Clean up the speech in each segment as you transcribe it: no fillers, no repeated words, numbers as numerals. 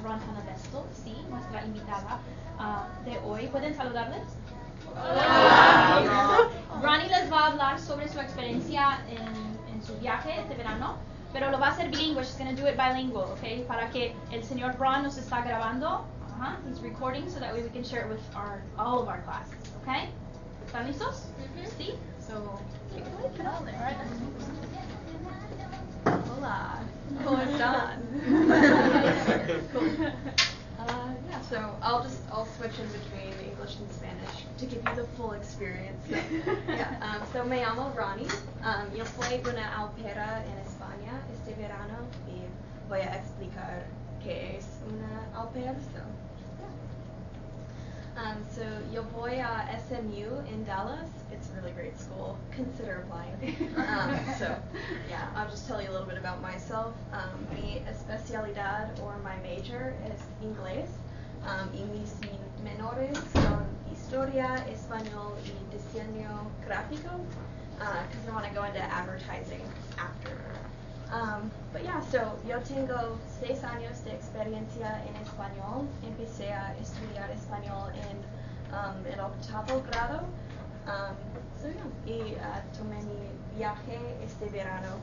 Ron Hanabesto, sí, nuestra invitada de hoy. ¿Pueden saludarles? Hola. Ronnie les va a hablar sobre su experiencia en su viaje este verano, pero lo va a hacer bilingüe. She's going to do it bilingual, okay? Para que el señor Ron nos está grabando. He's recording so that way we can share it with all of our classes, okay? ¿Están listos? Sí. So, take it away. Put on there. All right. Hola, ¿cómo están? Cool. Yeah, so I'll switch in between English and Spanish to give you the full experience. So, yeah, so me llamo Ronnie. Yo fui una au pair en España este verano y voy a explicar qué es una au pair. So yo voy a SMU in Dallas. It's a really great school. Consider applying. So yeah, I'll just tell you a little bit about myself. Mi especialidad or my major is inglés. Y mis menores son historia, español y diseño gráfico. Because I want to go into advertising after. But yeah, so yo tengo 6 años de experiencia en español. Empecé a estudiar español en el 8º grado. So yeah, y tomé mi viaje este verano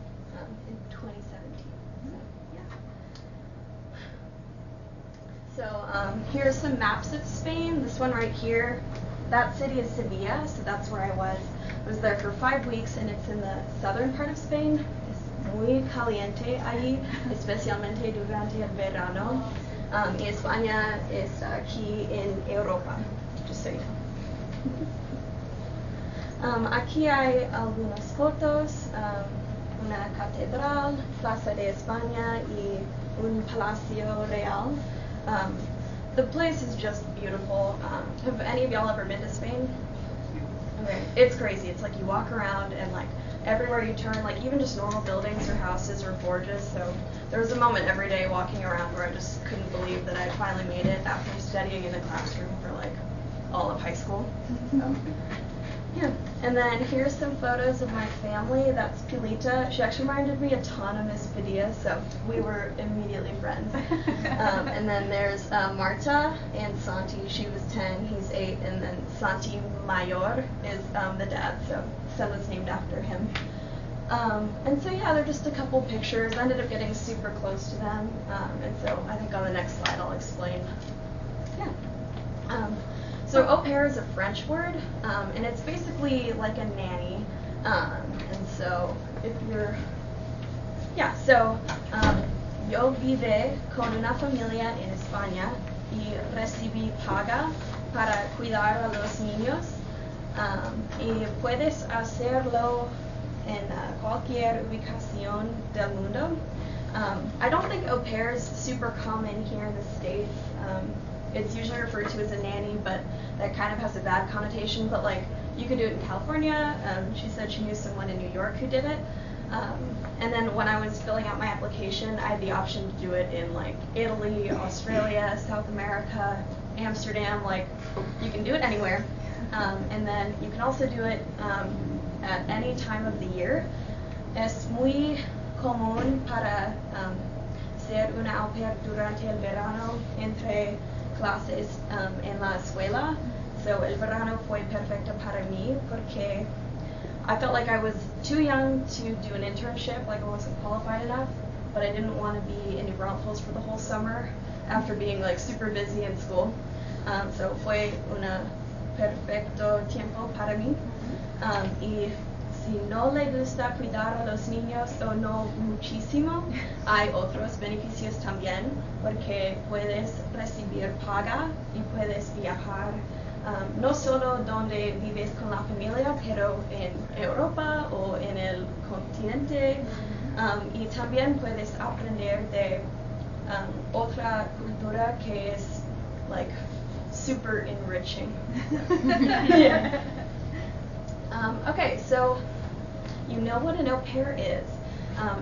in 2017. So yeah. So here's some maps of Spain. This one right here, that city is Sevilla, so that's where I was. I was there for 5 weeks, and it's in the southern part of Spain. Muy caliente allí, especialmente durante el verano. Y España es aquí en Europa, just so you know. Aquí hay algunas fotos, una catedral, Plaza de España y un palacio real. The place is just beautiful. Have any of y'all ever been to Spain? Okay, it's crazy. It's like you walk around and like everywhere you turn, like even just normal buildings or houses are gorgeous. So there was a moment every day walking around where I just couldn't believe that I finally made it after studying in the classroom for like all of high school. So, yeah. And then here's some photos of my family. That's Pilita. She actually reminded me a ton of Miss Padilla, so we were immediately friends. And then there's Marta and Santi. She was 10, he's 8, and then Santi Mayor is the dad, so son was named after him. And so yeah, they're just a couple pictures. I ended up getting super close to them, and so I think on the next slide I'll explain. Yeah. So au pair is a French word, and it's basically like a nanny. And so if you're, yeah, so yo vive con una familia en España y recibí paga para cuidar a los niños. Y puedes hacerlo en cualquier ubicación del mundo. I don't think au pair is super common here in the States. It's usually referred to as a nanny, but that kind of has a bad connotation. But like, you could do it in California. She said she knew someone in New York who did it. And then when I was filling out my application, I had the option to do it in like Italy, Australia, South America, Amsterdam. Like, you can do it anywhere. And then you can also do it at any time of the year. Es muy común para ser una au pair durante el verano entre clases en la escuela. So el verano fue perfecto para mí porque I felt like I was too young to do an internship, like I wasn't qualified enough, but I didn't want to be in New Braunfels for the whole summer after being like super busy in school. So fue un perfecto tiempo para mí. Y si no le gusta cuidar a los niños o no muchísimo, hay otros beneficios también, porque puedes recibir paga y puedes viajar no solo donde vives con la familia, pero en Europa o en el continente, y también puedes aprender de otra cultura que es like super enriching. Yeah. Okay, so you know what an au pair is,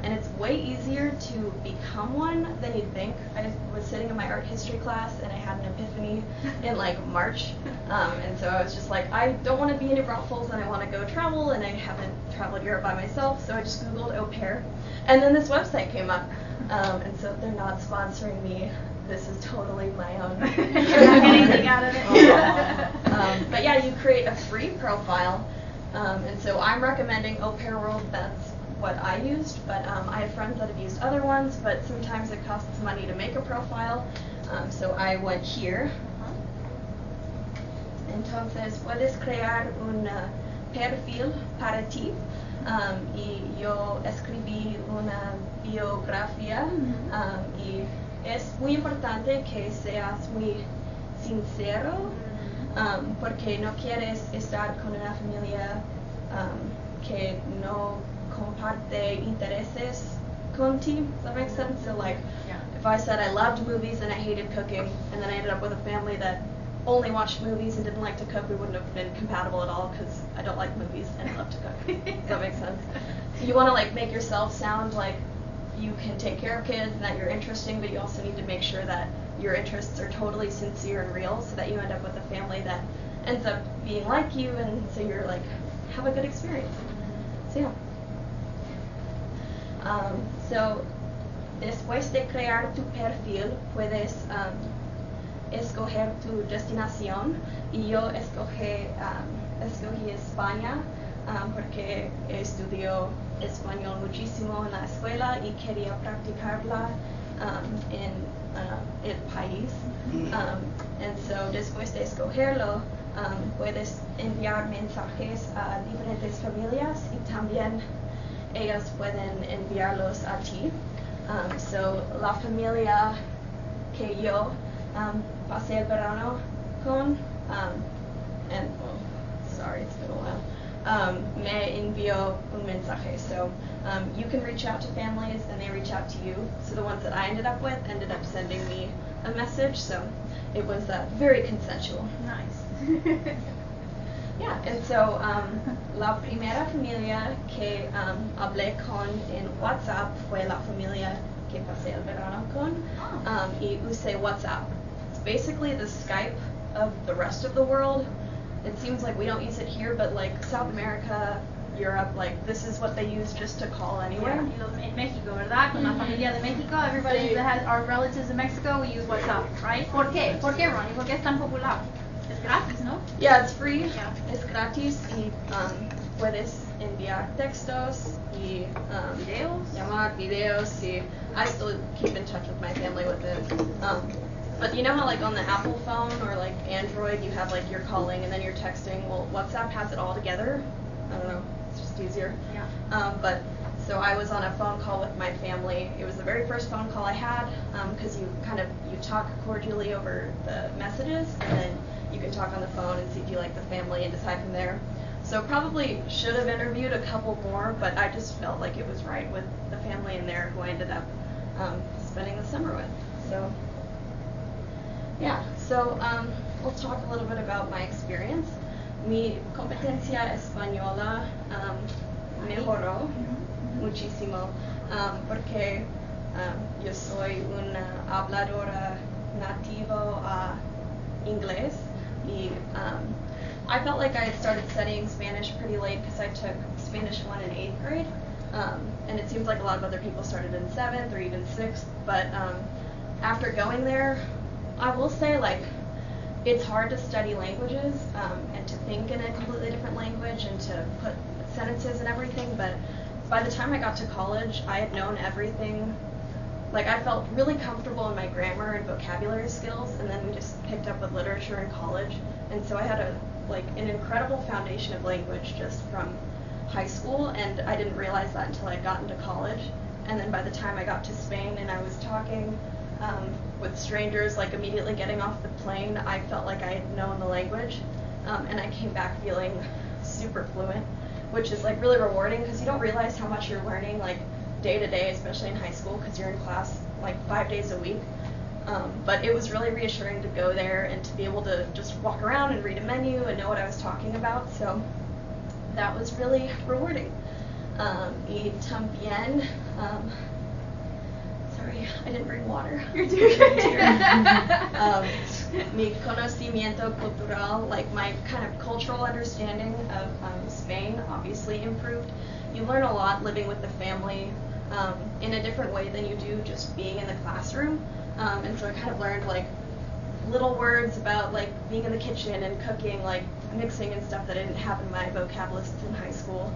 and it's way easier to become one than you'd think. I was sitting in my art history class and I had an epiphany in like March, and so I was just like, I don't want to be in New Braunfels and I want to go travel, and I haven't traveled Europe by myself, so I just Googled au pair, and then this website came up, and so they're not sponsoring me, this is totally my own. You're not getting anything out of it. But yeah, you create a free profile, and so I'm recommending Au Pair World. That's what I used, but I have friends that have used other ones, but sometimes it costs money to make a profile, so I went here. Entonces puedes crear un perfil para ti, y yo escribí una biografía, y es muy importante que seas muy sincero, porque no quieres estar con una familia que no comparte intereses contigo. Does that make sense? So like, if I said I loved movies and I hated cooking, and then I ended up with a family that only watched movies and didn't like to cook, we wouldn't have been compatible at all, because I don't like movies and I love to cook. Does that make sense? So you want to like make yourself sound like you can take care of kids and that you're interesting, but you also need to make sure that your interests are totally sincere and real, so that you end up with a family that ends up being like you, and so you're like, have a good experience. So yeah. So después de crear tu perfil, puedes escoger tu destinación, y yo escogí España, porque estudio español muchísimo en la escuela y quería practicarla en el país. And so después de escogerlo, puedes enviar mensajes a diferentes familias, y también ellos pueden enviarlos a ti. So la familia que yo pasé el verano con, and sorry, it's been a while, me envió un mensaje. So you can reach out to families and they reach out to you. So the ones that I ended up with ended up sending me a message, so it was very consensual. Nice. Yeah, and so la primera familia que hablé con en WhatsApp fue la familia que pasé el verano con, y usé WhatsApp. It's basically the Skype of the rest of the world. It seems like we don't use it here, but like South America, Europe, like this is what they use just to call anywhere. En México, ¿verdad? Con la familia de México, everybody that has our relatives in Mexico, we use WhatsApp, right? ¿Por qué? ¿Por qué, Ronnie? ¿Por qué es tan popular? Es gratis, ¿no? Yeah, it's free. Yeah. Es gratis, y puedes enviar textos y llamar videos. Y I still keep in touch with my family with it. But you know how like on the Apple phone or like Android you have like your calling and then you're texting? Well, WhatsApp has it all together. I don't know, it's just easier. Yeah. But so I was on a phone call with my family. It was the very first phone call I had, because you talk cordially over the messages, and then you can talk on the phone and see if you like the family and decide from there. So probably should have interviewed a couple more, but I just felt like it was right with the family in there who I ended up spending the summer with. So yeah, so we'll talk a little bit about my experience. Mi competencia española mejoró muchísimo, porque yo soy una habladora nativo a inglés, y I felt like I had started studying Spanish pretty late because I took Spanish 1 in 8th grade, and it seems like a lot of other people started in 7th or even 6th, but after going there, I will say, like, it's hard to study languages and to think in a completely different language and to put sentences and everything, but by the time I got to college, I had known everything. Like, I felt really comfortable in my grammar and vocabulary skills, and then we just picked up with literature in college, and so I had an incredible foundation of language just from high school, and I didn't realize that until I got into college. And then by the time I got to Spain and I was talking with strangers, like immediately getting off the plane, I felt like I had known the language, and I came back feeling super fluent, which is like really rewarding because you don't realize how much you're learning like day to day, especially in high school, because you're in class like 5 days a week. But it was really reassuring to go there and to be able to just walk around and read a menu and know what I was talking about. So that was really rewarding. Y también, sorry, I didn't bring water. You're doing great. Mi conocimiento cultural, like my kind of cultural understanding of Spain, obviously improved. You learn a lot living with the family in a different way than you do just being in the classroom. And so I kind of learned like little words about like being in the kitchen and cooking, like mixing and stuff that I didn't have in my vocab lists in high school.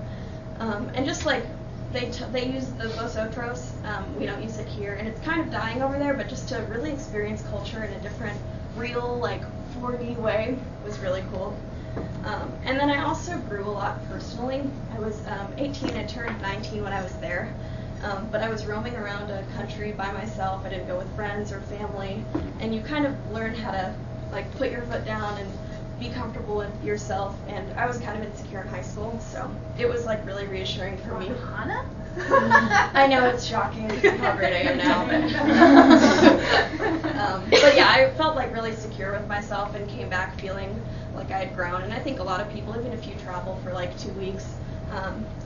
And just like they use the vosotros, we don't use it here, and it's kind of dying over there, but just to really experience culture in a different, real, like 4D way was really cool. And then I also grew a lot personally. I was 18, I turned 19 when I was there. But I was roaming around a country by myself. I didn't go with friends or family. And you kind of learn how to like put your foot down and be comfortable with yourself. And I was kind of insecure in high school, so it was like really reassuring for me. Hannah? I know it's shocking how great I am now, but yeah, I felt like really secure with myself and came back feeling like I had grown. And I think a lot of people, even if you travel for like 2 weeks,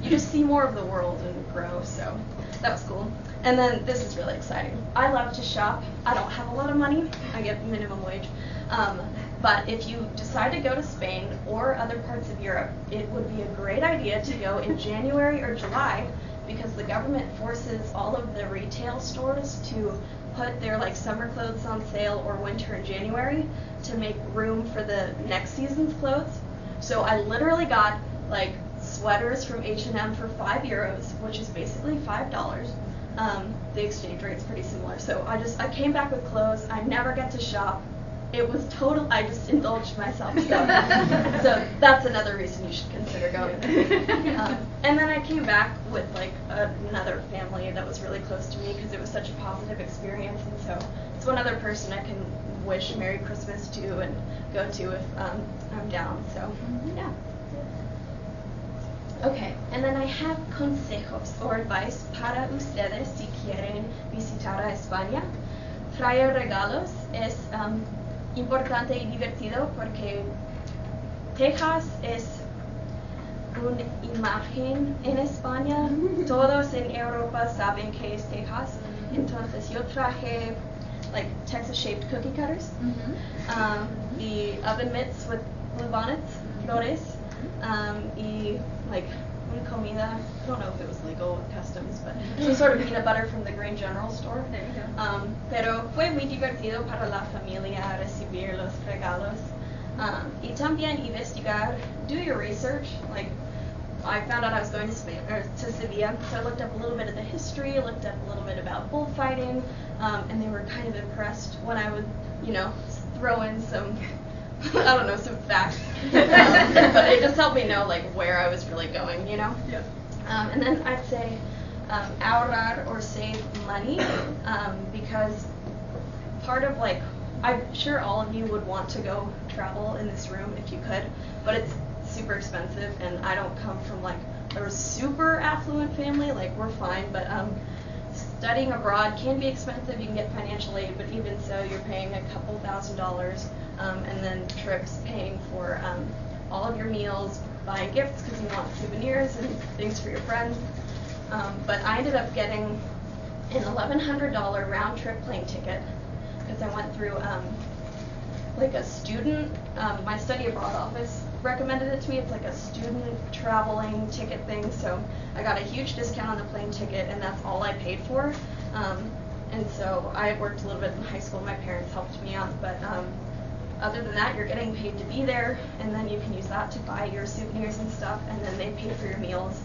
you just see more of the world and grow, so that was cool. And then this is really exciting. I love to shop. I don't have a lot of money. I get minimum wage. But if you decide to go to Spain or other parts of Europe, it would be a great idea to go in January or July, because the government forces all of the retail stores to put their like summer clothes on sale or winter in January to make room for the next season's clothes. So I literally got like sweaters from H&M for €5, which is basically $5. The exchange rate's pretty similar. So I came back with clothes. I never get to shop. It was total, I just indulged myself. So that's another reason you should consider going. And then I came back with like another family that was really close to me because it was such a positive experience. And so it's one other person I can wish Merry Christmas to and go to if I'm down. So yeah. Okay, and then I have consejos or advice para ustedes si quieren visitar a España. Traer regalos es importante y divertido porque Texas es una imagen en España. Todos en Europa saben que es Texas. Entonces yo traje like Texas shaped cookie cutters, the oven mitts with bluebonnets, flores, y like una comida. I don't know if it was legal with customs, but some sort of peanut butter from the Grain General store. There you go. Pero fue muy divertido para la familia recibir los regalos. Y también investigar, do your research. Like I found out I was going to Spain or to Sevilla, so I looked up a little bit of the history, looked up a little bit about bullfighting, and they were kind of impressed when I would, throw in some I don't know, some facts. But it just helped me know like where I was really going, Yeah. And then I'd say ahorrar or save money, because part of like, I'm sure all of you would want to go travel in this room if you could, but it's super expensive, and I don't come from like a super affluent family, like we're fine, but studying abroad can be expensive. You can get financial aid, but even so, you're paying a couple $1,000s. And then trips, paying for all of your meals, buying gifts because you want souvenirs and things for your friends. But I ended up getting an $1,100 round trip plane ticket because I went through like a student, my study abroad office recommended it to me. It's like a student traveling ticket thing. So I got a huge discount on the plane ticket, and that's all I paid for. And so I had worked a little bit in high school. My parents helped me out, but other than that, you're getting paid to be there, and then you can use that to buy your souvenirs and stuff, and then they pay for your meals.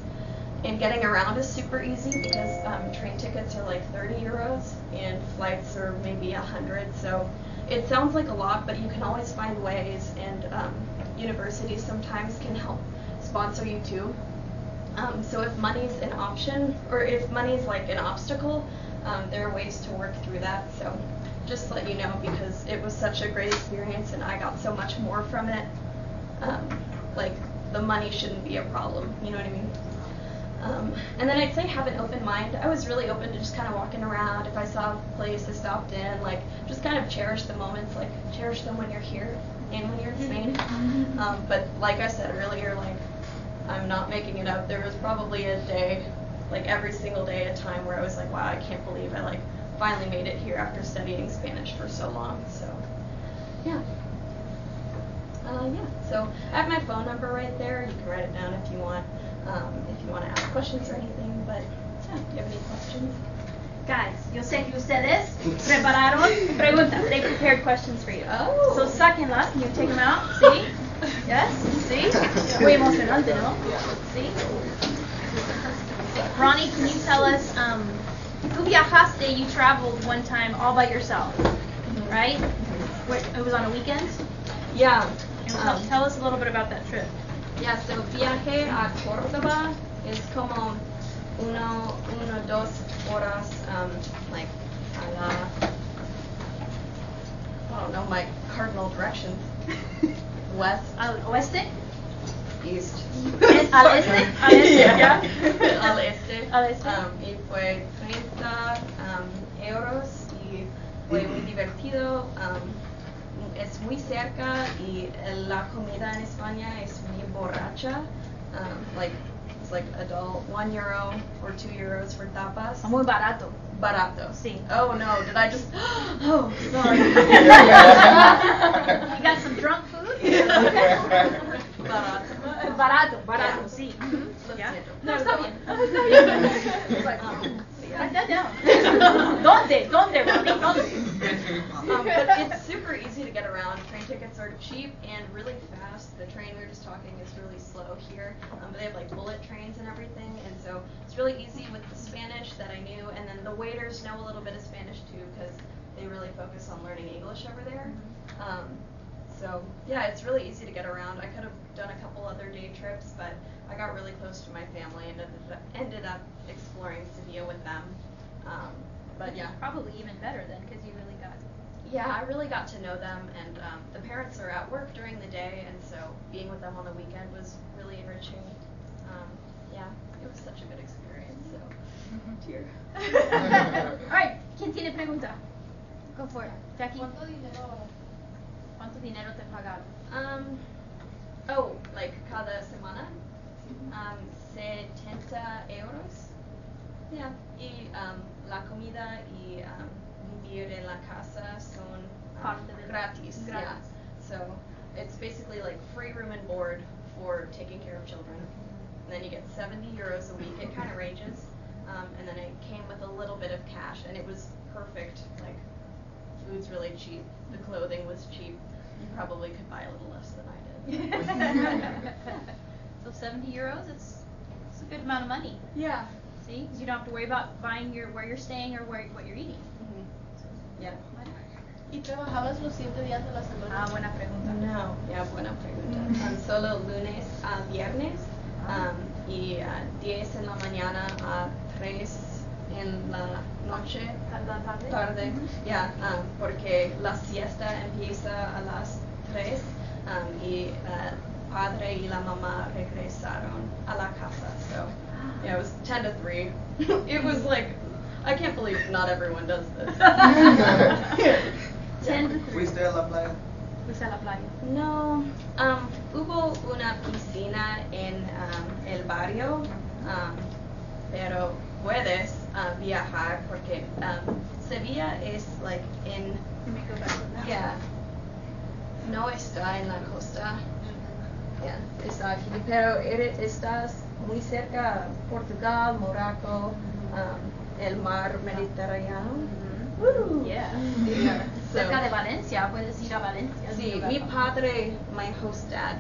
And getting around is super easy because train tickets are like €30 and flights are maybe 100. So it sounds like a lot, but you can always find ways, and universities sometimes can help sponsor you too. So if money's an option, or if money's like an obstacle, there are ways to work through that. So just to let you know, because it was such a great experience and I got so much more from it, like the money shouldn't be a problem, you know what I mean? And then I'd say have an open mind. I was really open to just kind of walking around. If I saw a place I stopped in, like just kind of cherish the moments, like cherish them when you're here and when you're in Spain. But like I said earlier, like I'm not making it up. There was probably a day, like every single day, a time where I was like, wow, I can't believe I like finally made it here after studying Spanish for so long. So yeah. So I have my phone number right there. You can write it down if you want to ask questions or anything. But Do you have any questions? Guys, yo sé que ustedes prepararon preguntas. They prepared questions for you. Oh. So sáquenlas. You take them out. See? Yes? See? Muy emocionante, ¿no? See? Ronnie, can you tell us, tú viajaste, you traveled one time all by yourself, right? It was on a weekend? Yeah. And tell us a little bit about that trip. Yeah, so viaje a Córdoba es como dos horas, like, a la, I don't know my cardinal directions. West. Al oeste? East. Al este? Al este, yeah. Al este. Al este. Y fue 30 euros y fue muy divertido. Es muy cerca y la comida en España es muy borracha. It's like adult €1 or €2 for tapas. Muy barato. Barato. Sí. Oh no, did I just? Oh, sorry. You got some drunk food? Barato. Barato, sí. Yeah. No, No, está no. bien. It's like, write that down. ¿Dónde, Ronnie? But it's super easy to get around. Train tickets are cheap and really fast. The train we were just talking is really slow here, but they have like bullet trains and everything, and so it's really easy with the Spanish that I knew, and then the waiters know a little bit of Spanish too because they really focus on learning English over there. So yeah, it's really easy to get around. I could have done a couple other day trips, but I got really close to my family and ended up exploring Sevilla with them. But yeah. Probably even better then because you really got. Yeah, I really got to know them, and the parents are at work during the day, and so being with them on the weekend was really enriching. Yeah, it was such a good experience. So, dear. All right, ¿quién tiene pregunta? Go for it, Jackie. ¿Cuánto dinero te pagaron? Like cada semana, 70 euros. Yeah, y la comida y vivir en la casa son gratis. Yeah, so it's basically like free room and board for taking care of children. And then you get €70 a week. It kind of ranges, and then it came with a little bit of cash, and it was perfect. Like, food's really cheap. The clothing was cheap. You probably could buy a little less than I did. So €70, it's a good amount of money. Yeah. See, 'cause you don't have to worry about buying where you're staying or what you're eating. Yeah. ¿Y trabajabas los 7 días de la semana? Buena pregunta. No, yeah, buena pregunta. Solo lunes a viernes, y 10 en la mañana a 3 en la noche. Tarde. Yeah, porque la siesta empieza a las 3, y el padre y la mamá regresaron a la casa. So, yeah, it was 10 to 3. It was like, I can't believe not everyone does this. 10 to 3. ¿Fuiste a la playa? Fuiste a la playa. No, hubo una piscina en el barrio, pero puedes viajar porque Sevilla es like in, yeah, no está en la costa, yeah, está aquí, pero estás muy cerca Portugal, Morocco, el mar Mediterráneo. Yeah. Yeah. Cerca de Valencia, puedes ir a Valencia. Sí, mi padre, my host dad,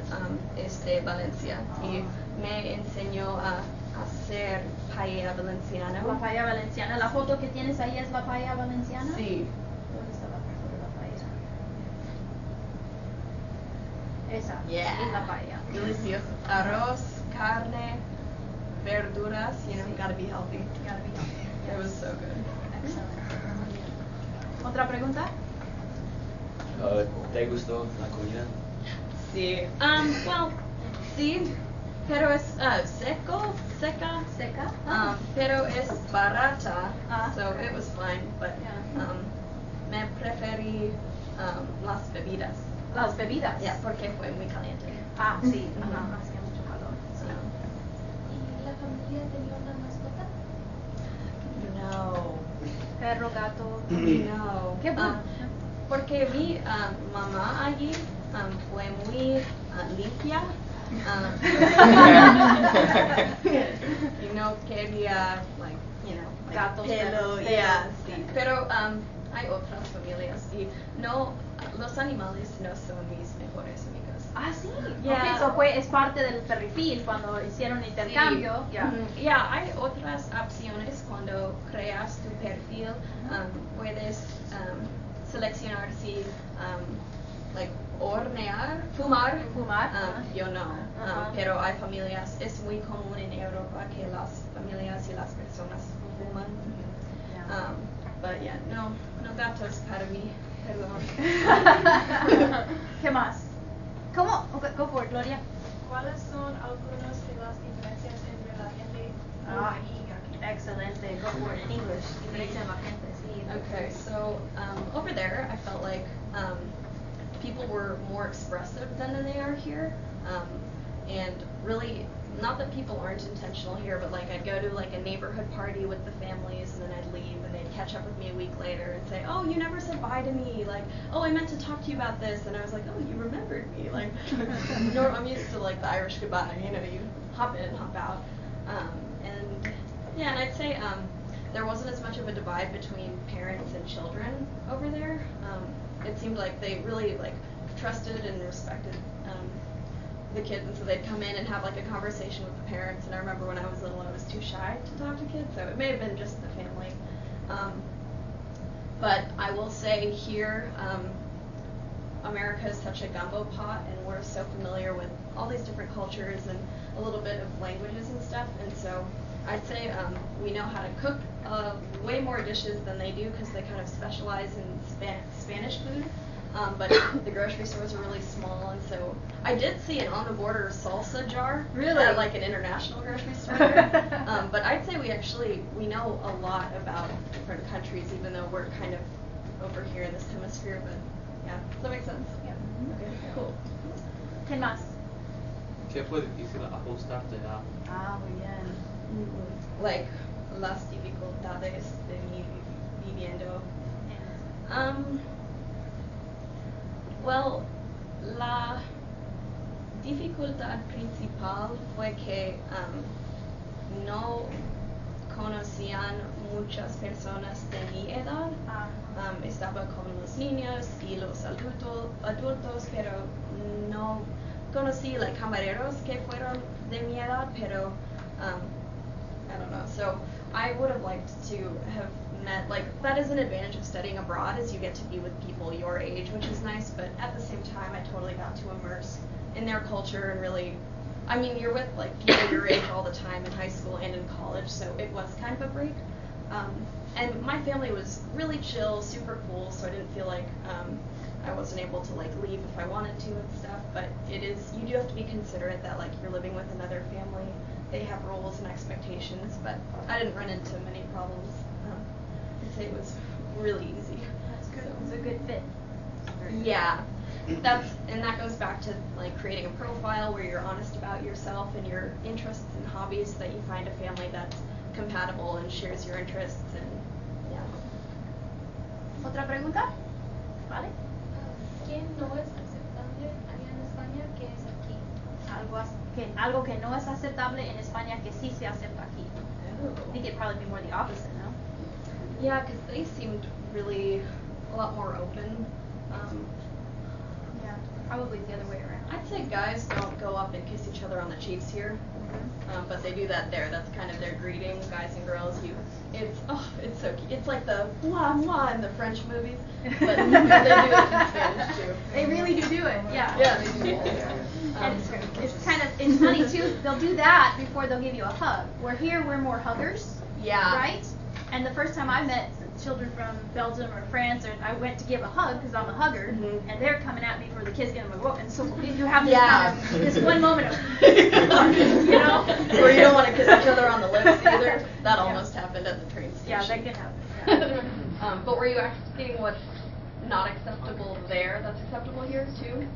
es de Valencia y me enseñó a hacer paella valenciana. La paella valenciana. ¿La foto que tienes ahí es la paella valenciana? Sí. ¿Dónde está la foto de la paella? Esa. Yeah. Es la paella. Delicioso. Arroz, carne, verduras, gotta be healthy. Gotta be healthy. It was so good. Excellent. ¿Otra pregunta? ¿Te gustó la comida? Sí. Well, sí, pero es seca. Seca. Pero es barata, Ah. so it was fine, but Yeah. me preferí las bebidas. Las bebidas. Yeah, porque fue muy caliente. Sí. Hacía mucho calor. ¿Y la familia tenía una mascota? No. Perro, gato. No. Qué bueno. Porque mi mamá allí fue muy limpia. Y no quería like you know, like Gatos, pelo, perros, yeah, pelo. sí. Pero hay otras familias y no, los animales no son mis mejores amigos. Ah, sí. Yeah. Okay, so es parte del perfil cuando hicieron el intercambio. Sí. Yeah. Yeah, hay otras opciones cuando creas tu perfil. Puedes seleccionar si, like, hornear, fumar. Yo no. Pero hay familias, es muy común en Europa que las familias y las personas fuman. Yeah. But yeah, no gatos para mí, perdón. ¿Qué más? ¿Cómo? Okay, go for it, Gloria. ¿Cuáles son algunas de las diferencias entre la gente y aquí? Excelente. Go for it in English. Diferencia en la gente, sí. Okay, so over there, I felt like people were more expressive than they are here, and really, not that people aren't intentional here, but like I'd go to like a neighborhood party with the families, and then I'd leave, and they'd catch up with me a week later and say, "Oh, you never said bye to me," like, "Oh, I meant to talk to you about this," and I was like, "Oh, you remembered me," like, I'm used to like the Irish goodbye, you know, you hop in, hop out, and yeah, and I'd say there wasn't as much of a divide between parents and children over there. It seemed like they really like trusted and respected the kids, and so they'd come in and have like a conversation with the parents. And I remember when I was little, I was too shy to talk to kids, so it may have been just the family. But I will say here, America is such a gumbo pot, and we're so familiar with all these different cultures and a little bit of languages and stuff. And so I'd say we know how to cook way more dishes than they do because they kind of specialize in Spanish food. But the grocery stores are really small, and so I did see an on-the-border salsa jar at like an international grocery store. But I'd say we know a lot about different countries, even though we're kind of over here in this hemisphere. But yeah, does that make sense? Yeah. Okay, cool. ¿Qué más? ¿Qué fue difícil ajustarte a? Ah, muy bien. Like las dificultades de mi viviendo. Well, la dificultad principal fue que no conocían muchas personas de mi edad. Estaba con los niños y los adultos, pero no conocí like camareros que fueron de mi edad, pero I don't know. So I would have liked to have met, like, that is an advantage of studying abroad, is you get to be with people your age, which is nice, but at the same time I totally got to immerse in their culture and really, I mean, you're with like people your age all the time in high school and in college, so it was kind of a break. And my family was really chill, super cool, so I didn't feel like I wasn't able to like leave if I wanted to and stuff, but you do have to be considerate that like you're living with another family. They have rules and expectations, but I didn't run into many problems. I'd say it was really easy. That's good. It was a good fit. Yeah, that goes back to like creating a profile where you're honest about yourself and your interests and hobbies, so that you find a family that's compatible and shares your interests, and yeah. ¿Otra pregunta? ¿Vale? ¿Qué no es aceptable allá en España que es aquí? Algo que no es aceptable en España que sí se acepta aquí. I think it'd probably be more the opposite, no? Yeah, because they seemed really a lot more open. Yeah, probably the other way around. I'd say guys don't go up and kiss each other on the cheeks here, but they do that there. That's kind of their greeting, guys and girls. It's so cute. It's like the mwah mwah in the French movies, but they do it in Spanish too. They really do it, yeah. Yeah, they do. And it's funny too, they'll do that before they'll give you a hug. Where here, we're more huggers, Yeah. right? And the first time I met children from Belgium or France, I went to give a hug because I'm a hugger, and they're coming at me for the kiss, and I'm like, and so you have this kind of, this one moment of, you know, where you don't want to kiss each other on the lips either. That almost happened at the train station. Yeah, that can happen. Yeah. But were you asking what's not acceptable there that's acceptable here too?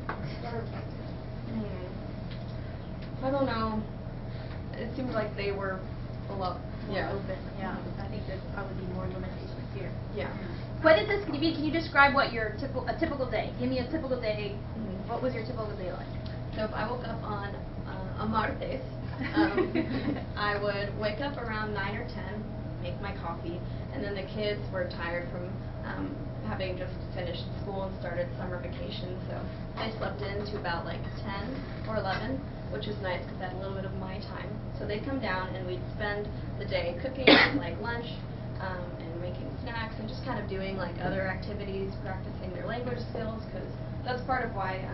I don't know. It seemed like they were a lot More open. Yeah, I think there's probably more limitations here. Yeah. Puedes describir? Can you describe what your a typical day? Give me a typical day. What was your typical day like? So if I woke up on a martes, I would wake up around 9 or 10, make my coffee, and then the kids were tired from having just finished school and started summer vacation, so they slept in to about like 10 or 11, which was nice because I had a little bit of my time. So they'd come down and we'd spend the day cooking like lunch and making snacks and just kind of doing like other activities, practicing their language skills, because that's part of why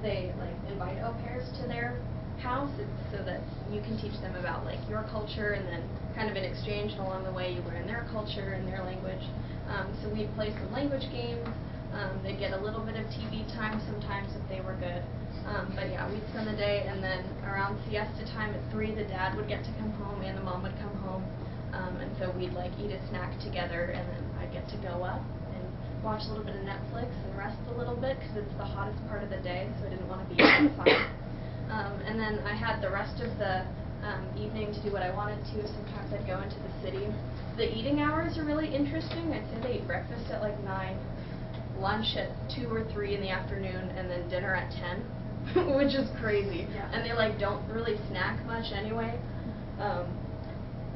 they like invite au pairs to their house. It's so that you can teach them about like your culture, and then kind of in exchange and along the way you learn their culture and their language. So we'd play some language games. They'd get a little bit of TV time sometimes if they were good. But yeah, we'd spend the day, and then around siesta time at 3, the dad would get to come home and the mom would come home. And so we'd like eat a snack together, and then I'd get to go up and watch a little bit of Netflix and rest a little bit because it's the hottest part of the day, so I didn't want to be outside. And then I had the rest of the evening to do what I wanted to. Sometimes I'd go into the city. The eating hours are really interesting. I'd say they eat breakfast at like 9, lunch at 2 or 3 in the afternoon, and then dinner at 10, which is crazy. Yeah. And they like don't really snack much anyway.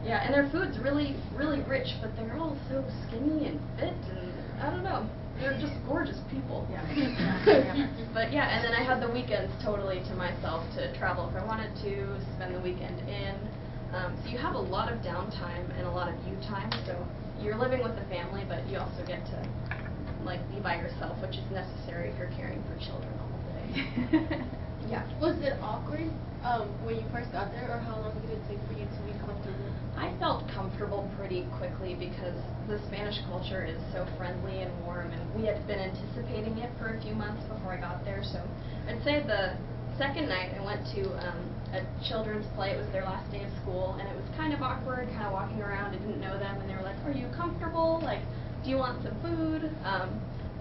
Yeah, and their food's really, really rich, but they're all so skinny and fit, and I don't know. They're just gorgeous people. Yeah. But yeah, and then I had the weekends totally to myself to travel if I wanted to, spend the weekend in. So you have a lot of downtime and a lot of you time. So you're living with the family, but you also get to like be by yourself, which is necessary if you're caring for children all day. Yeah. Was it awkward when you first got there, or how long did it take for you to be comfortable? I felt comfortable pretty quickly because the Spanish culture is so friendly and warm, and we had been anticipating it for a few months before I got there. So I'd say the second night I went to a children's play. It was their last day of school, and it was kind of awkward, kind of walking around. I didn't know them, and they were like, "Are you comfortable? Like, do you want some food?"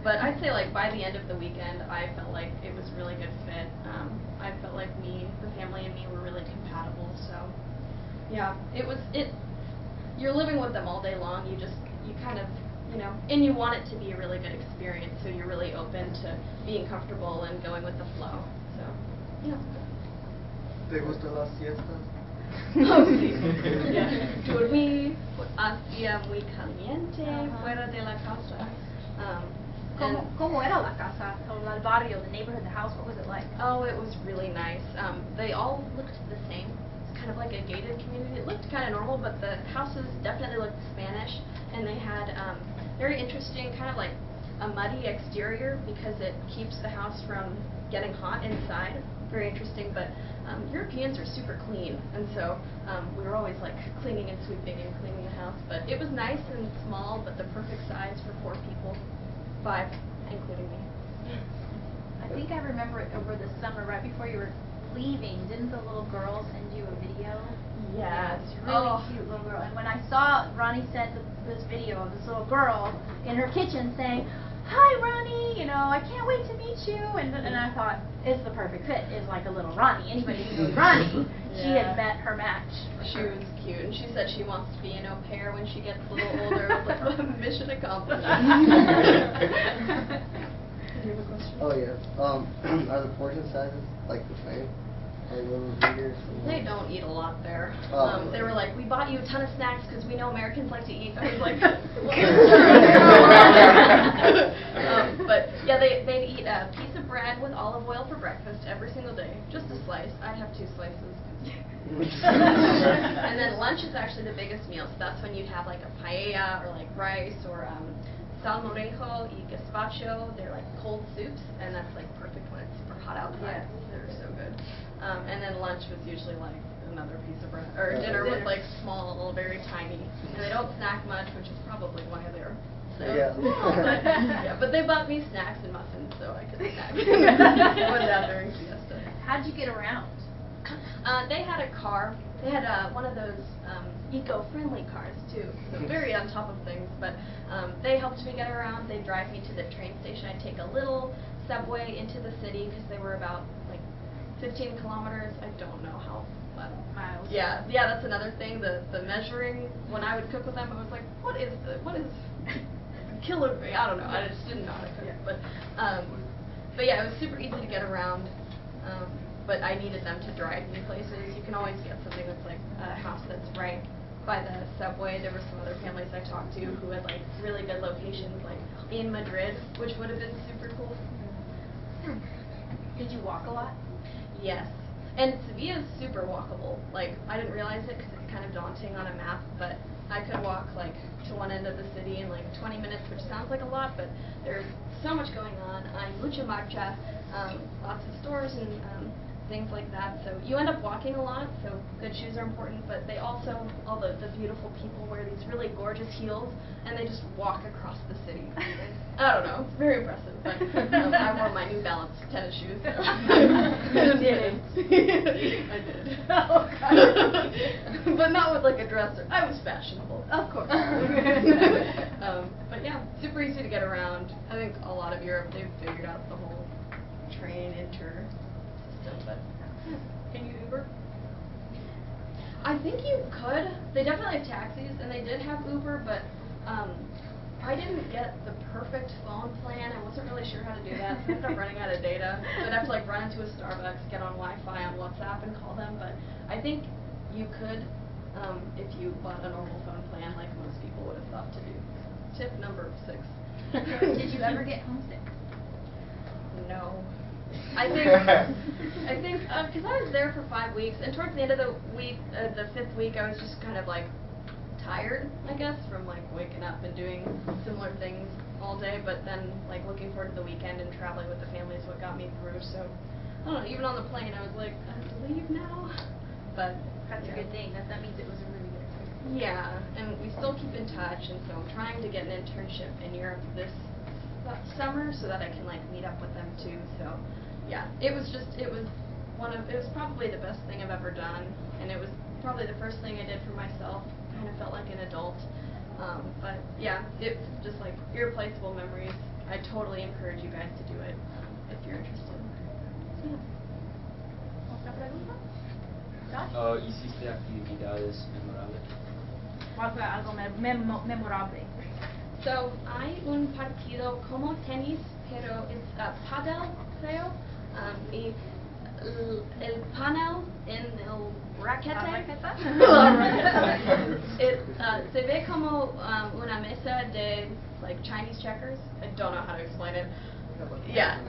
But I'd say like by the end of the weekend, I felt like it was a really good fit. I felt like the family and me were really compatible. So yeah, you're living with them all day long. You kind of, and you want it to be a really good experience. So you're really open to being comfortable and going with the flow. So yeah. ¿Te gustó las siestas? Oh, sí. Yeah. Dormí, hacía muy caliente fuera de la casa. ¿Cómo era la casa? El barrio, the neighborhood, the house, what was it like? Oh, it was really nice. They all looked the same. It's kind of like a gated community. It looked kind of normal, but the houses definitely looked Spanish, and they had very interesting, kind of like a muddy exterior because it keeps the house from getting hot inside. Very interesting, but Europeans are super clean, and so we were always like cleaning and sweeping and cleaning the house. But it was nice and small, but the perfect size for 4 people. 5, including me. I think I remember it over the summer, right before you were leaving. Didn't the little girl send you a video? Yes. It's really cute little girl. And when I saw Ronnie sent this video of this little girl in her kitchen saying, "Hi, Ronnie, I can't wait to meet you," and I thought, it's the perfect fit. Is like a little Ronnie. Anybody who knows Ronnie, she had met her match. She was cute, and she said she wants to be an au pair when she gets a little older. I was like, mission accomplished. Do you have a question? Oh yeah. Are the portion sizes like the same? Are they a little bigger? They don't eat a lot there. Oh. They were like, "We bought you a ton of snacks because we know Americans like to eat." I was like, but yeah, they'd eat a piece of bread with olive oil for breakfast every single day, just a slice. I'd have 2 slices. And then lunch is actually the biggest meal, so that's when you'd have like a paella or like rice or salmorejo y gazpacho. They're like cold soups, and that's like perfect when it's super hot outside. Yeah. They're so good. And then lunch was usually like another piece of bread, or dinner was like small, very tiny, and they don't snack much, which is probably why they're so small. But they bought me snacks and muffins, so I could snack. Went down during siesta. How'd you get around? They had a car. They had one of those eco-friendly cars too, so very on top of things. But they helped me get around. They'd drive me to the train station. I'd take a little subway into the city because they were about like 15 kilometers. I don't know how miles. Yeah, that's another thing. The measuring. When I would cook with them, I was like, what is kilogram? I don't know. I just didn't know how to cook. But yeah, it was super easy to get around. But I needed them to drive me places. You can always get something that's like a house that's right by the subway. There were some other families I talked to who had like really good locations, like in Madrid, which would have been super cool. Did you walk a lot? Yes. And Sevilla is super walkable. Like, I didn't realize it because it's kind of daunting on a map, but I could walk, like, to one end of the city in, like, 20 minutes, which sounds like a lot, but there's so much going on. Mucha marcha, lots of stores and things like that. So you end up walking a lot, so good shoes are important, but they also, all the beautiful people wear these really gorgeous heels, and they just walk across the city. I don't know, it's very impressive, but I wore my New Balance tennis shoes. So. You did. I did. Oh, God. But not with like a dresser. I was fashionable. Of course. But yeah, super easy to get around. I think a lot of Europe, they've figured out the whole train inter system, but yeah. Can you Uber? I think you could. They definitely have taxis, and they did have Uber, but I didn't get the perfect phone plan. I wasn't really sure how to do that, so I ended up running out of data. So I'd have to like run into a Starbucks, get on Wi-Fi on WhatsApp, and call them. But I think you could if you bought a normal phone plan, like most people would have thought to do. Tip number 6. Did you ever get homesick? No. I think because I was there for 5 weeks, and towards the end of the week, the 5th week, I was just kind of like tired, I guess, from like waking up and doing similar things all day. But then like looking forward to the weekend and traveling with the family is what got me through. So I don't know. Even on the plane, I was like, I have to leave now. But That's a good thing. That means it was a really good experience. yeah, and we still keep in touch, and so I'm trying to get an internship in Europe this summer so that I can like meet up with them too. So yeah, it was probably the best thing I've ever done, and it was probably the first thing I did for myself. Kind of felt like an adult. But yeah, it's just like irreplaceable memories. I totally encourage you guys to do it if you're interested. So, yeah. ¿Otra pregunta? Josh? ¿Hiciste actividades memorables? ¿Cuál fue algo memorable? So, hay un partido como tenis, pero es pádel, creo. Y el panel en el raquete. Se ve como una mesa de like Chinese checkers. I don't know how to explain it. Yeah.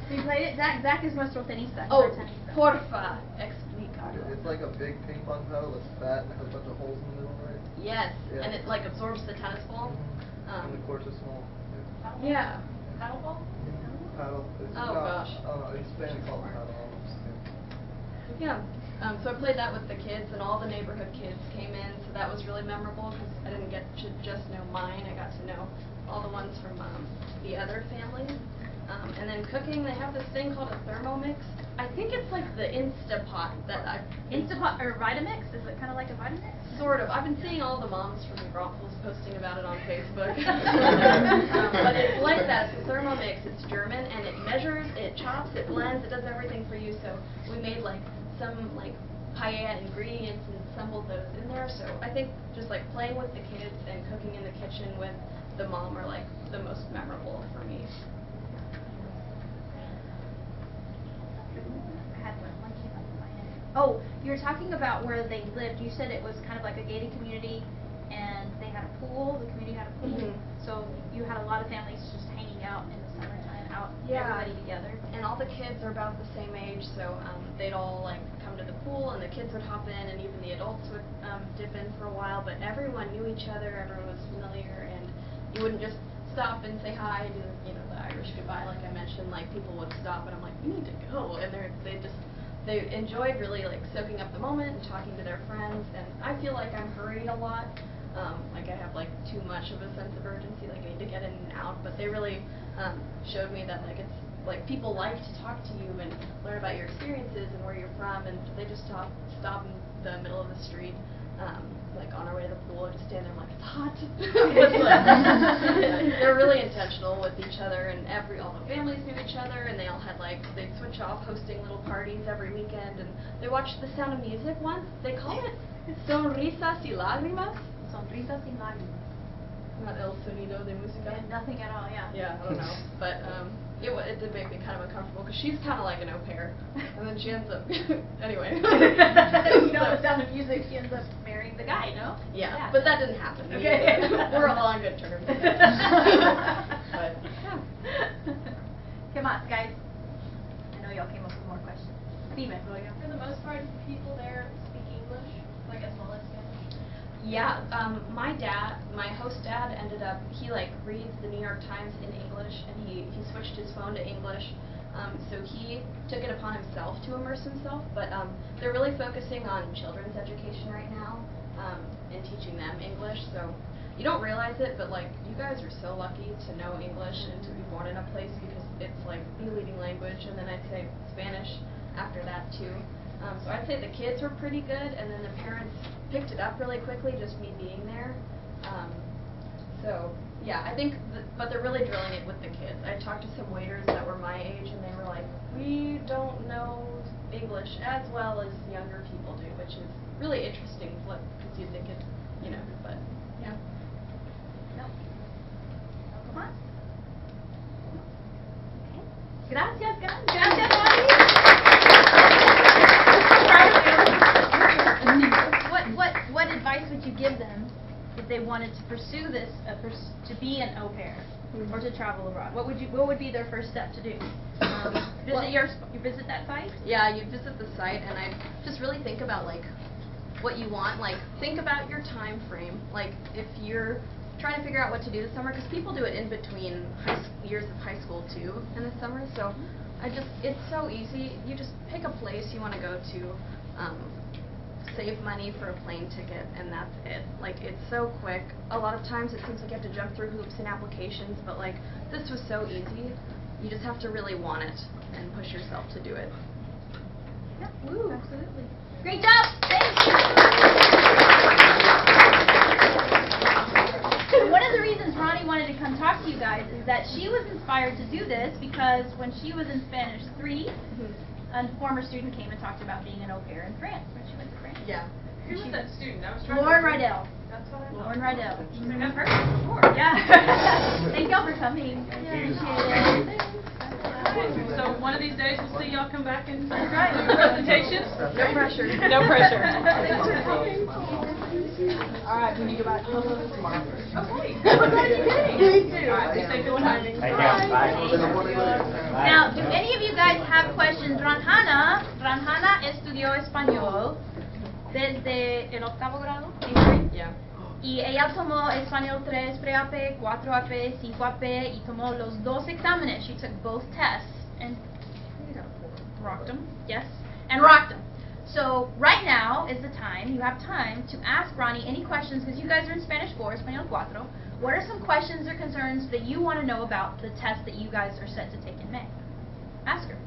We played it. Zach is nuestro tenista. He's Oh, our tenista. porfa, explica. It's like a big ping pong paddle that's fat and has a bunch of holes in the middle, right? Yes, Yeah. and it like absorbs the tennis ball. And the courts are small. Yeah. Paddleball? Paddle. Oh, gosh. In Spain it's called paddle. Yeah. So I played that with the kids, and all the neighborhood kids came in, so that was really memorable because I didn't get to just know mine. I got to know all the ones from the other families. And then cooking, they have this thing called a Thermomix. I think it's like the Instapot that I've... Instapot or Vitamix? Is it kind of like a Vitamix? Sort of. I've been seeing all the moms from the Groffels posting about it on Facebook. But it's like that. It's a Thermomix. It's German, and it measures, it chops, it blends, it does everything for you. So we made like some like paella ingredients and assembled those in there. So I think just like playing with the kids and cooking in the kitchen with the mom are like the most memorable for me. I had one came up in my head. Oh, you were talking about where they lived. You said it was kind of like a gated community, and they had a pool. The community had a pool. Mm-hmm. So you had a lot of families just hanging out in the summertime, out everybody together. And all the kids are about the same age, so they'd all like come to the pool, and the kids would hop in, and even the adults would dip in for a while. But everyone knew each other. Everyone was familiar, and you wouldn't just stop and say hi and do the Irish goodbye like I mentioned. Like people would stop, and I'm like, we need to go, and they enjoyed really like soaking up the moment and talking to their friends. And I feel like I'm hurried a lot. Like I have like too much of a sense of urgency, like I need to get in and out. But they really showed me that like it's like people like to talk to you and learn about your experiences and where you're from, and they just stop in the middle of the street, like on our way to the pool, and just stand there like it's hot. They're really intentional with each other, and all the families knew each other, and they all had like they'd switch off hosting little parties every weekend, and they watched The Sound of Music once. They call it Sonrisas y Lágrimas. Sonrisas y lágrimas. Not el sonido de música. Nothing at all, yeah. Yeah, I don't know. But it did make me kind of uncomfortable because she's kind of like an au pair, and then she ends up anyway. You know, the sound of music, she ends up marrying the guy, no? Yeah, but that didn't happen. Okay. We're all on good terms. But yeah. Come on, guys. I know y'all came up with more questions. Steven, go ahead. For the most part, people there speak English, like as well as Spanish. Yeah, my host dad ended up, he like reads the New York Times in English, and he switched his phone to English. So he took it upon himself to immerse himself, but they're really focusing on children's education right now, and teaching them English. So you don't realize it, but like you guys are so lucky to know English and to be born in a place because it's like the leading language, and then I'd say Spanish after that too. So I'd say the kids were pretty good, and then the parents picked it up really quickly, just me being there. So yeah, I think, but they're really drilling it with the kids. I talked to some waiters that were my age, and they were like, we don't know English as well as younger people do, which is really interesting, because you think it's, you know, but yeah. No. Come on. Okay. Gracias, guys. Gracias, What advice would you give them if they wanted to pursue this, to be an au pair, or to travel abroad? What would be their first step to do? Visit that site? Yeah, you visit the site, and I just really think about like what you want. Like think about your time frame. Like if you're trying to figure out what to do this summer, because people do it in between years of high school too in the summer. So it's so easy. You just pick a place you want to go to. Save money for a plane ticket, and that's it. Like, it's so quick. A lot of times it seems like you have to jump through hoops and applications, but like this was so easy. You just have to really want it and push yourself to do it. Yeah, woo, absolutely. Great job! Thanks! One of the reasons Ronnie wanted to come talk to you guys is that she was inspired to do this because when she was in Spanish 3, a former student came and taled about being an au pair in France when she went to France. Yeah. Who was that student? I was trying Lauren to Rydell. That's what I thought. Lauren Rydell. She's a person before. Yeah. Thank y'all for coming. Appreciate it. So one of these days we'll see y'all come back and That's right. do presentations. No pressure. No pressure. Thanks for coming. All right, when you go back. Okay. Me too. All right, be safe and timing. Now, do any of you guys have questions? Ranjana estudió español desde el 8º grado. Yeah. Y ella tomó español 3, pre-AP, 4AP, 5AP, y tomó los 2 exámenes. She took both tests and rocked them. Yes, and rocked them. So right now is the time, you have time to ask Ronnie any questions, because you guys are in Spanish 4, Español 4. What are some questions or concerns that you want to know about the test that you guys are set to take in May? Ask her.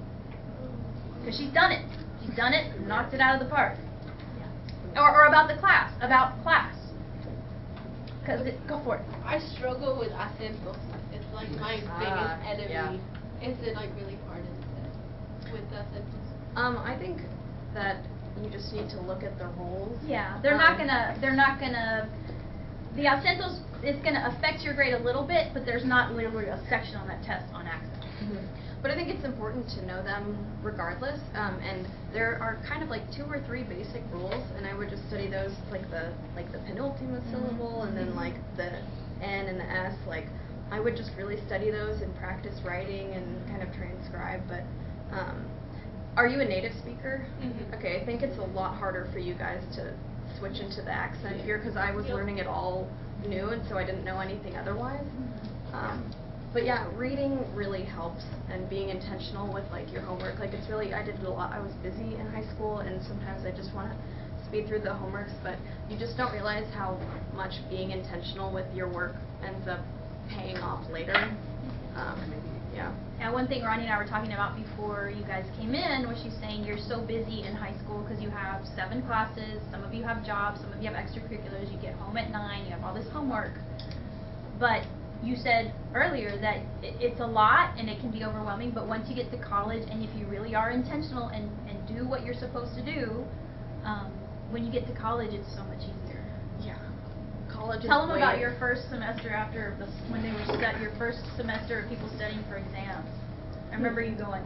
Because she's done it. She's done it, knocked it out of the park. Or about the class, Go for it. I struggle with acentos. It's like my biggest enemy. Yeah. Is it like really hard with the acentos? I think that you just need to look at the rules. Yeah, they're not gonna, the acentos, it's gonna affect your grade a little bit, but there's not literally a section on that test on accent. But I think it's important to know them regardless, and there are kind of like 2 or 3 basic rules, and I would just study those, like the penultimate syllable, and then like the N and the S. Like I would just really study those and practice writing and kind of transcribe. But are you a native speaker? Okay, I think it's a lot harder for you guys to switch into the accent here, because I was learning it all new, and so I didn't know anything otherwise. But yeah, reading really helps, and being intentional with like your homework. Like it's really, I did a lot. I was busy in high school, and sometimes I just want to speed through the homeworks, but you just don't realize how much being intentional with your work ends up paying off later. Yeah. Now, one thing Ronnie and I were talking about before you guys came in was she's saying you're so busy in high school because you have 7 classes, some of you have jobs, some of you have extracurriculars, you get home at 9, you have all this homework. But you said earlier that it's a lot and it can be overwhelming, but once you get to college and if you really are intentional and do what you're supposed to do, when you get to college it's so much easier. Yeah. College. Tell them about your first semester after when they were your first semester of people studying for exams. I remember you going.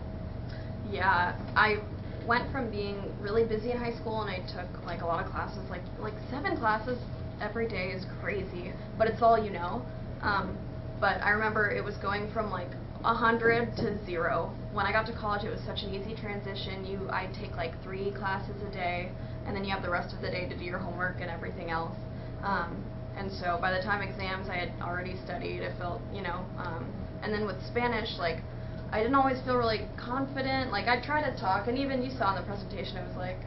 Yeah, I went from being really busy in high school, and I took like a lot of classes, like 7 classes every day is crazy, but it's all you know. But I remember it was going from like 100 to 0. When I got to college, it was such an easy transition. I take like 3 classes a day, and then you have the rest of the day to do your homework and everything else. And so by the time exams, I had already studied. I felt, and then with Spanish, like, I didn't always feel really confident. Like, I tried to talk, and even you saw in the presentation, I was like,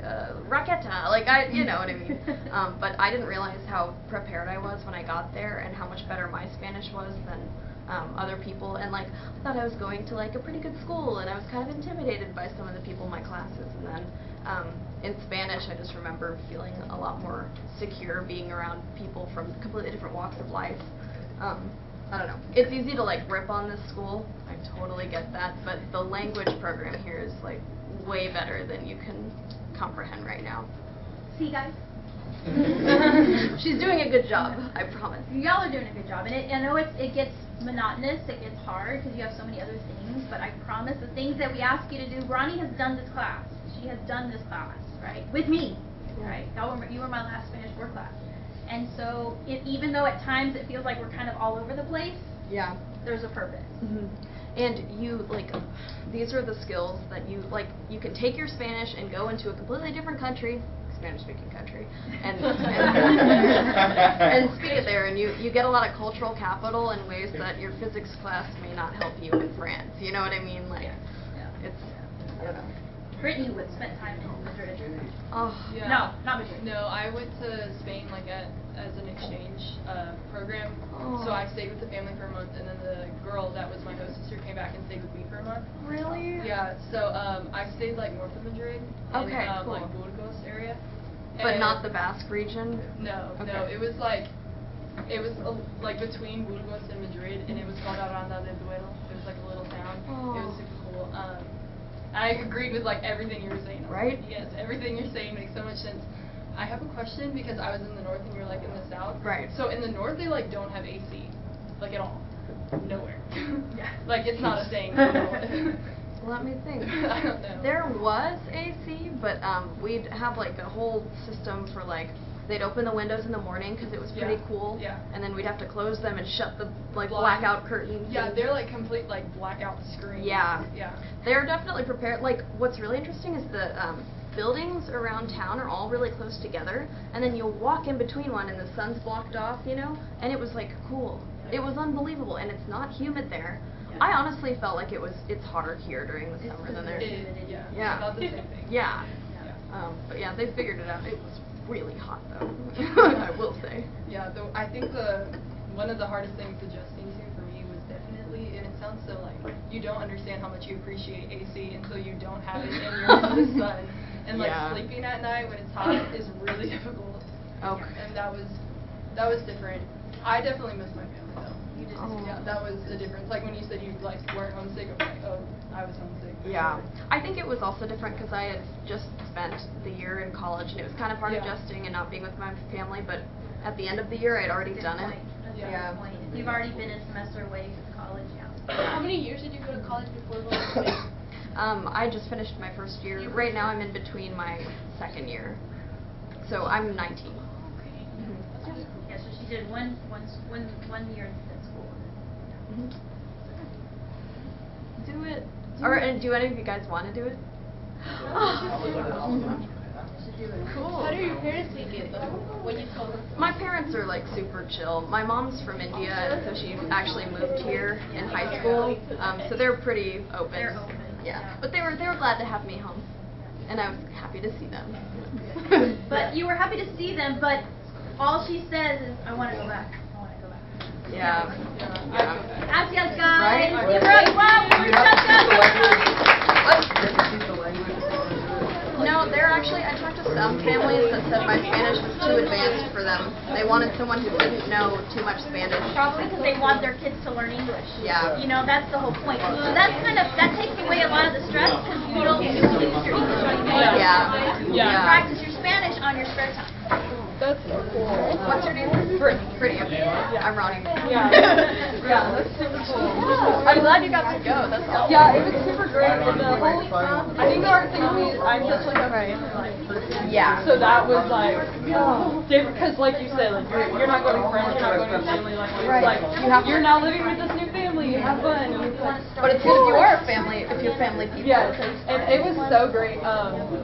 raqueta, like, you know what I mean. But I didn't realize how prepared I was when I got there, and how much better my Spanish was than other people. And, like, I thought I was going to, like, a pretty good school, and I was kind of intimidated by some of the people in my classes. And then in Spanish, I just remember feeling a lot more secure being around people from completely different walks of life. I don't know. It's easy to like rip on this school. I totally get that, but the language program here is like way better than you can comprehend right now. See, guys? She's doing a good job, I promise. Y'all are doing a good job, and I know it gets monotonous, it gets hard because you have so many other things, but I promise the things that we ask you to do, Ronnie has done this class. She has done this class, right? With me, right? You were my last Spanish 4 class. And so, even though at times it feels like we're kind of all over the place, yeah, there's a purpose. Mm-hmm. And you, like, these are the skills that you can take your Spanish and go into a completely different country, Spanish-speaking country, and speak it there, and you get a lot of cultural capital in ways that your physics class may not help you in France. You know what I mean? Like, it's, I don't know. Brittany would spend time in Madrid. Oh. Yeah. No, not Madrid. No, I went to Spain as an exchange program. Oh. So I stayed with the family for a month, and then the girl that was my host sister came back and stayed with me for a month. Really? Yeah. So I stayed like north of Madrid, cool. like Burgos area. But not the Basque region? No, okay. no. It was like between Burgos and Madrid, and it was called Aranda del Duero. It was like a little town. Oh. It was super cool. I agreed with like everything you were saying. Right? Yes, everything you're saying makes so much sense. I have a question because I was in the north and you're like in the south. Right. So in the north they like don't have AC, like at all, nowhere. Yeah. Like it's not a thing. Let me think. I don't know. There was AC, but we'd have like a whole system for like, they'd open the windows in the morning because it was pretty cool. Yeah. And then we'd have to close them and shut the like blackout curtains. Yeah, they're like complete like blackout screens. Yeah. Yeah. They're definitely prepared. Like, what's really interesting is the buildings around town are all really close together, and then you'll walk in between one and the sun's blocked off, and it was like cool. It was unbelievable, and it's not humid there. Yeah. I honestly felt like it's hotter here during the summer than there. Yeah. Yeah. About the same thing. Yeah. Yeah. But yeah, they figured it out. It was really hot though. I will say. Yeah. I think one of the hardest things adjusting to for me was definitely, and it sounds so like you don't understand how much you appreciate AC until you don't have it and you're in the sun. And like sleeping at night when it's hot is really difficult. Okay. And that was different. I definitely miss my family though. You did. Oh. Yeah, that was a difference. Like when you said you like weren't homesick, I was like, oh, I was homesick. Yeah. I think it was also different because I had just spent the year in college, and it was kind of hard adjusting and not being with my family. But at the end of the year, I'd already done it. That's a good point. You've already been a semester away from college. How many years did you go to college before going to Spain? I just finished my first year. Right now I'm in between my second year. So I'm 19. Okay. Mm-hmm. Yeah, so she did one year at school. Mm-hmm. Do it. Or do any of you guys want to do it? Cool. How do your parents take it though, when you told them? My parents are like super chill. My mom's from India, and so she actually moved here in high school. So they're pretty open. They're open. Yeah. But they were glad to have me home, and I was happy to see them. But you were happy to see them, but all she says is, I want to go back. I want to go back. Yeah. Gracias, guys. Right? Give her a clap. No, I talked to some families that said my Spanish was too advanced for them. They wanted someone who didn't know too much Spanish. Probably because they want their kids to learn English. Yeah. That's the whole point. So that takes away a lot of the stress because you don't use your English on your Yeah. You practice your Spanish on your spare time. That's so cool. What's your name? Brittany. Yeah. I'm Ronnie. Yeah. Yeah, that's super cool. I'm glad you got to go. That's awesome. Yeah, it was super great. And the whole, I think the hard thing for me is I'm such like a family-like person. Yeah. So that was like different, because like you said, like you're not going to friends, you're not going to family. Like it's like you're now living with this new family. You have fun. But it's good if you are a family, if you're family people. Yeah, and it was so great.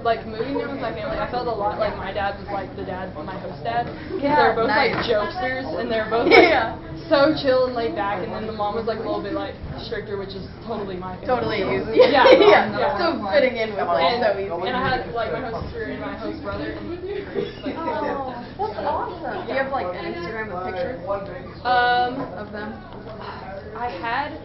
Like moving in with my family, I felt a lot like my dad was like the dad, my host dad. They're both like jokesters, and they're both like so chill and laid back. And then the mom was like a little bit like stricter, which is totally my family. Totally easy. Yeah, yeah. So fitting in was like so easy. And I had like my host sister and my host brother. And, like, that's awesome. Do you have like an Instagram with pictures? Of them? I had.